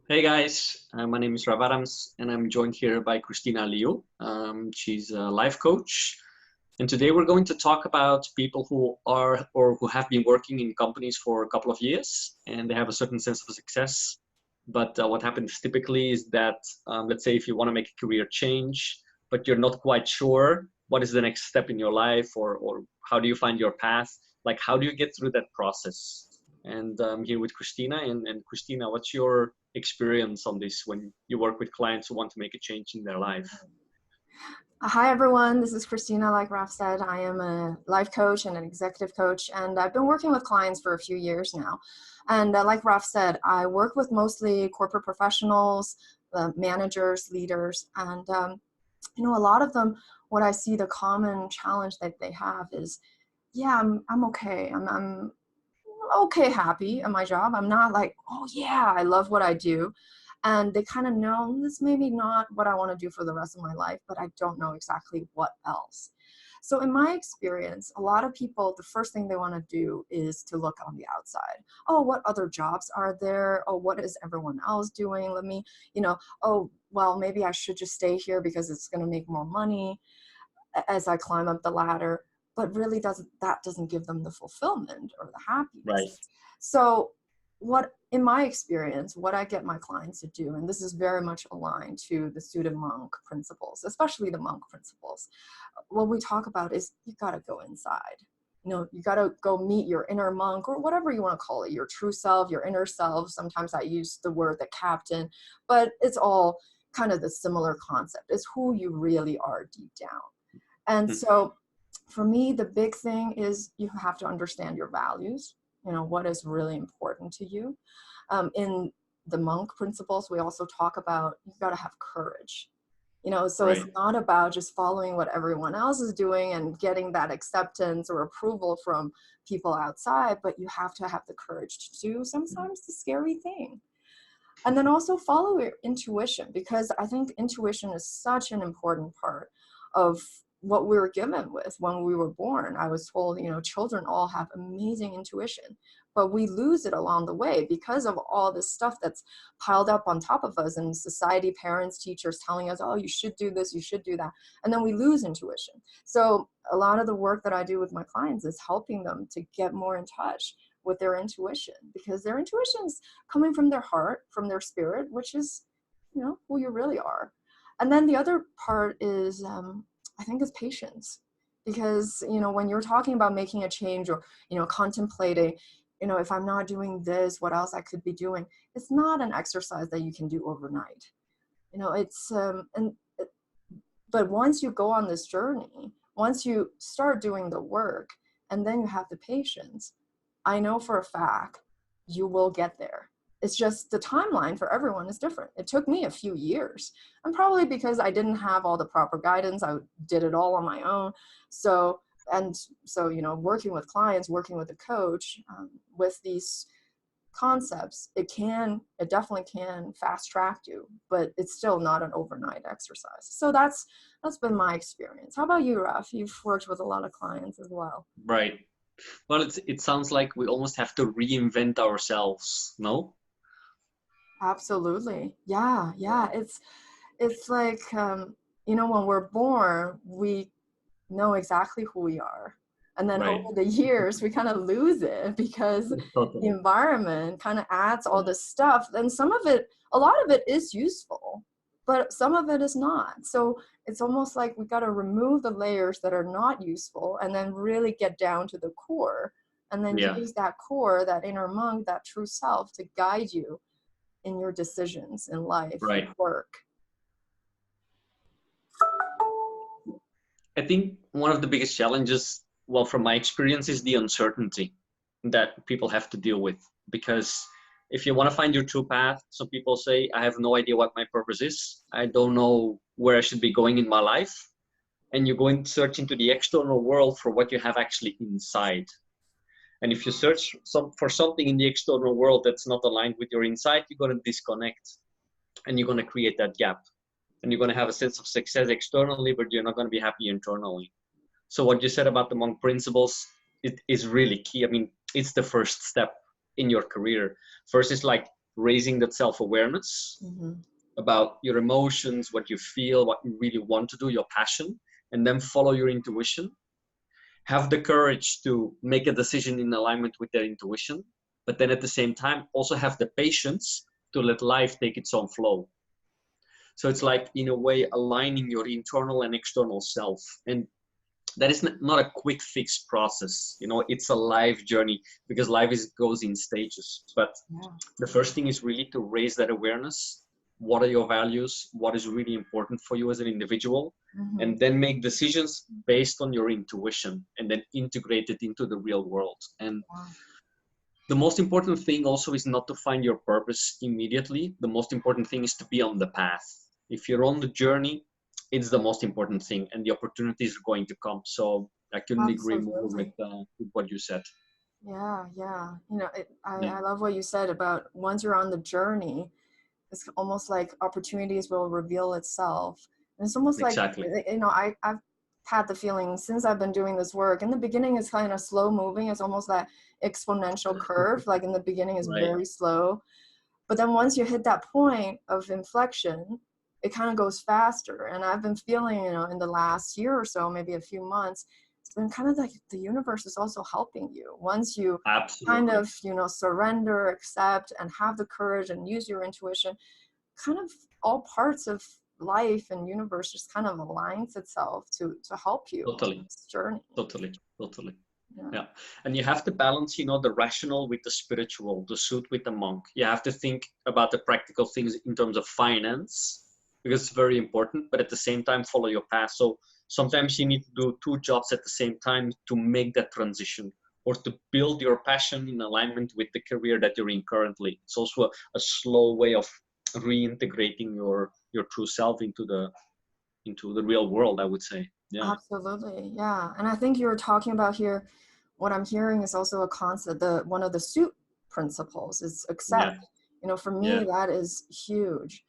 Hey guys, my name is Raf and I'm joined here by Kristina Liu. She's a life coach. And today we're going to talk about people who are or who have been working in companies for a couple of years and they have a certain sense of success. But what happens typically is that, let's say if you want to make a career change, but you're not quite sure what is the next step in your life or how do you find your path, like how do you get through that process? And I'm here with Kristina. And Kristina, what's your experience on this when you work with clients who want to make a change in their life? Hi everyone, this is Kristina. Like Raf said, I am a life coach and an executive coach, and I've been working with clients for a few years now. And like Raf said, I work with mostly corporate professionals, managers, leaders, and a lot of them, what I see the common challenge that they have is, yeah, I'm okay. I'm okay happy at my job. I'm not like, oh yeah, I love what I do. And they kind of know this maybe not what I want to do for the rest of my life, but I don't know exactly what else. So in my experience, a lot of people, the first thing they want to do is to look on the outside. Oh, what other jobs are there? Oh, what is everyone else doing? Let me, oh, well, maybe I should just stay here because it's going to make more money as I climb up the ladder, but really doesn't give them the fulfillment or the Right. happiness. So what, in my experience, what I get my clients to do, and this is very much aligned to the student monk principles, especially the monk principles, what we talk about is you got to go inside. You got to go meet your inner monk, or whatever you want to call it, your true self, your inner self. Sometimes I use the word the captain, but it's all kind of the similar concept. It's who you really are deep down. And Mm. so for me, the big thing is you have to understand your values, what is really important to you. In the monk principles, we also talk about you got to have courage. So it's Right. not about just following what everyone else is doing and getting that acceptance or approval from people outside, but you have to have the courage to do sometimes the scary thing. And then also follow your intuition, because I think intuition is such an important part of what we were given with when we were born. I was told, children all have amazing intuition, but we lose it along the way because of all this stuff that's piled up on top of us and society, parents, teachers telling us, oh, you should do this, you should do that. And then we lose intuition. So a lot of the work that I do with my clients is helping them to get more in touch with their intuition, because their intuition is coming from their heart, from their spirit, which is, who you really are. And then the other part is, I think, is patience. Because, when you're talking about making a change or, contemplating, if I'm not doing this, what else I could be doing, it's not an exercise that you can do overnight. It's, but once you go on this journey, once you start doing the work, and then you have the patience, I know for a fact you will get there. It's just the timeline for everyone is different. It took me a few years, and probably because I didn't have all the proper guidance. I did it all on my own. So, working with clients, working with a coach, with these concepts, it definitely can fast track you, but it's still not an overnight exercise. So that's been my experience. How about you, Raf? You've worked with a lot of clients as well. Right. Well, it sounds like we almost have to reinvent ourselves, no? Absolutely. Yeah. It's like, when we're born, we know exactly who we are. And then Right. over the years, we kind of lose it because the Totally. environment kind of adds all this stuff. And a lot of it is useful, but some of it is not. So it's almost like we got to remove the layers that are not useful and then really get down to the core, and then Yeah. use that core, that inner monk, that true self to guide you in your decisions in life and Right. work. I think one of the biggest challenges, well, from my experience, is the uncertainty that people have to deal with. Because if you want to find your true path, some people say, I have no idea what my purpose is. I don't know where I should be going in my life. And you go and search into the external world for what you have actually inside. And if you search for something in the external world that's not aligned with your inside, you're going to disconnect and you're going to create that gap. And you're going to have a sense of success externally, but you're not going to be happy internally. So what you said about the monk principles, it is really key. I mean, it's the first step in your career. First is like raising that self-awareness Mm-hmm. about your emotions, what you feel, what you really want to do, your passion, and then follow your intuition. Have the courage to make a decision in alignment with their intuition, but then at the same time, also have the patience to let life take its own flow. So it's like, in a way, aligning your internal and external self. And that is not a quick fix process. It's a life journey, because life goes in stages. But Yeah. the first thing is really to raise that awareness. What are your values? What is really important for you as an individual? Mm-hmm. And then make decisions based on your intuition, and then integrate it into the real world. And Wow. the most important thing also is not to find your purpose immediately. The most important thing is to be on the path. If you're on the journey, it's the most important thing, and the opportunities are going to come. So I couldn't agree more Absolutely. with what you said. Yeah, yeah. Yeah, I love what you said about once you're on the journey, it's almost like opportunities will reveal itself. And it's almost like, exactly. I've had the feeling since I've been doing this work. In the beginning, it's kind of slow moving. It's almost that exponential curve. Like in the beginning, is Right. very slow. But then once you hit that point of inflection, it kind of goes faster. And I've been feeling, in the last year or so, maybe a few months, it's been kind of like the universe is also helping you. Once you kind Absolutely. of, surrender, accept, and have the courage and use your intuition, kind of all parts of life and universe just kind of aligns itself to help you on Totally. this journey. Totally. Totally. Yeah. Yeah. And you have to balance, the rational with the spiritual, the suit with the monk. You have to think about the practical things in terms of finance, because it's very important, but at the same time, follow your path. So sometimes you need to do two jobs at the same time to make that transition, or to build your passion in alignment with the career that you're in currently. It's also a slow way of reintegrating your true self into the real world, I would say. Yeah. Absolutely. Yeah. And I think you were talking about here, what I'm hearing is also a concept, one of the suit principles is Yeah. accept. For Yeah. me, that is huge.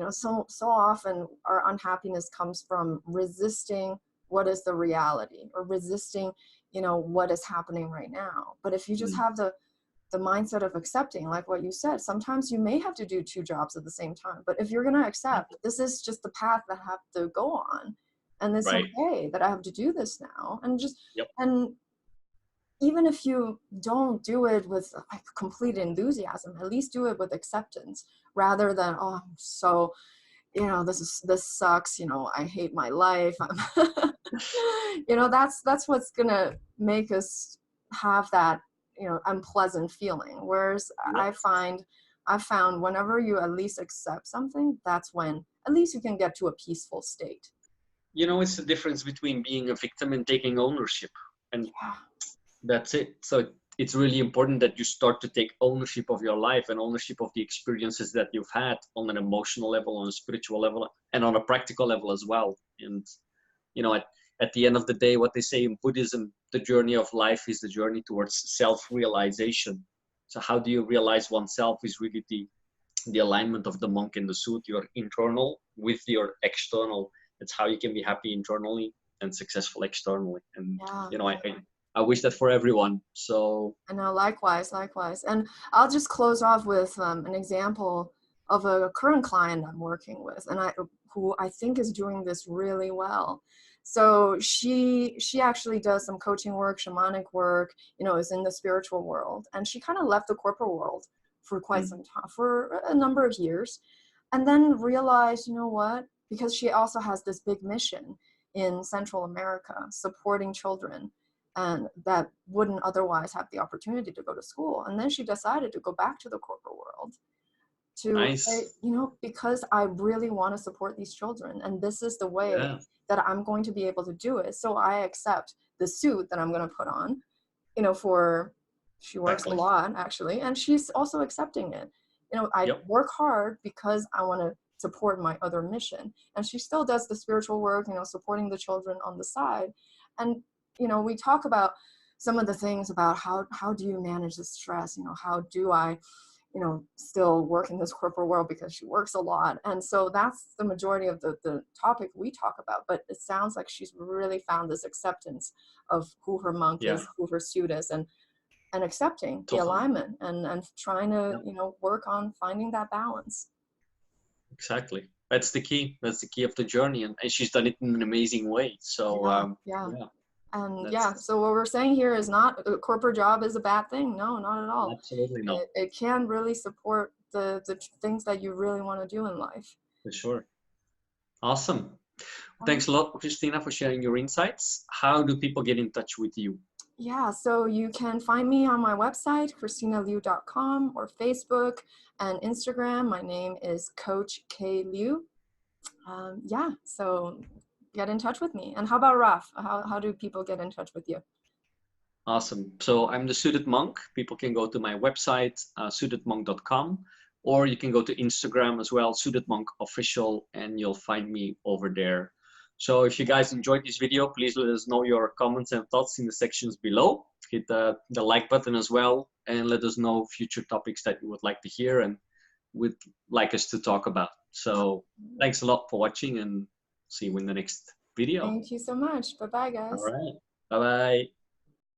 So often our unhappiness comes from resisting what is the reality, or resisting, what is happening right now. But if you just Mm. have the mindset of accepting, like what you said, sometimes you may have to do two jobs at the same time, but if you're going to accept this is just the path that I have to go on, and it's Right. okay that I have to do this now, Yep. and even if you don't do it with like complete enthusiasm, at least do it with acceptance, rather than, oh, I'm so, this sucks, I hate my life. That's what's gonna make us have that, unpleasant feeling. Whereas Yep. I found whenever you at least accept something, that's when at least you can get to a peaceful state. It's the difference between being a victim and taking ownership. And Yeah. that's it. So it's really important that you start to take ownership of your life and ownership of the experiences that you've had, on an emotional level, on a spiritual level, and on a practical level as well. And, at the end of the day, what they say in Buddhism, the journey of life is the journey towards self-realization. So how do you realize oneself is really the alignment of the monk in the suit, your internal with your external. It's how you can be happy internally and successful externally. And Yeah. I wish that for everyone. So I know, likewise, likewise. And I'll just close off with an example of a current client I'm working with, and who I think is doing this really well. So she actually does some coaching work, shamanic work, is in the spiritual world, and she kind of left the corporate world for quite mm, some time, for a number of years, and then realized, what? Because she also has this big mission in Central America, supporting children and that wouldn't otherwise have the opportunity to go to school. And then she decided to go back to the corporate world to say, nice. because I really want to support these children, and this is the way Yeah, that I'm going to be able to do it. So I accept the suit that I'm going to put on, for, she works a exactly. lot actually, and she's also accepting it. I Yep. work hard because I want to support my other mission. And she still does the spiritual work, supporting the children on the side. And, we talk about some of the things about how do you manage the stress? How do I, still work in this corporate world, because she works a lot. And so that's the majority of the topic we talk about. But it sounds like she's really found this acceptance of who her monk Yeah. is, who her suit is. And and accepting the Totally. alignment and trying to, Yeah, you know, work on finding that balance. exactly. That's the key. That's the key of the journey, and she's done it in an amazing way. So Yeah, yeah. yeah, And yeah, that's so what we're saying here is not a corporate job is a bad thing. No, not at all. absolutely not, It can really support the things that you really want to do in life. for sure. Awesome. Um, Thanks a lot, Christina, for sharing your insights. How do people get in touch with you? yeah, so you can find me on my website, christinaliu.com, or Facebook and Instagram. My name is Coach K Liu. Yeah, so get in touch with me. And how about Raf? How do people get in touch with you? Awesome. So I'm the Suited Monk. People can go to my website, suitedmonk.com, or you can go to Instagram as well, Suited Monk Official, and you'll find me over there. So if you guys enjoyed this video, please let us know your comments and thoughts in the sections below. Hit the like button as well, and let us know future topics that you would like to hear and would like us to talk about. So thanks a lot for watching, and see you in the next video. Thank you so much. Bye-bye, All guys. right. Bye-bye.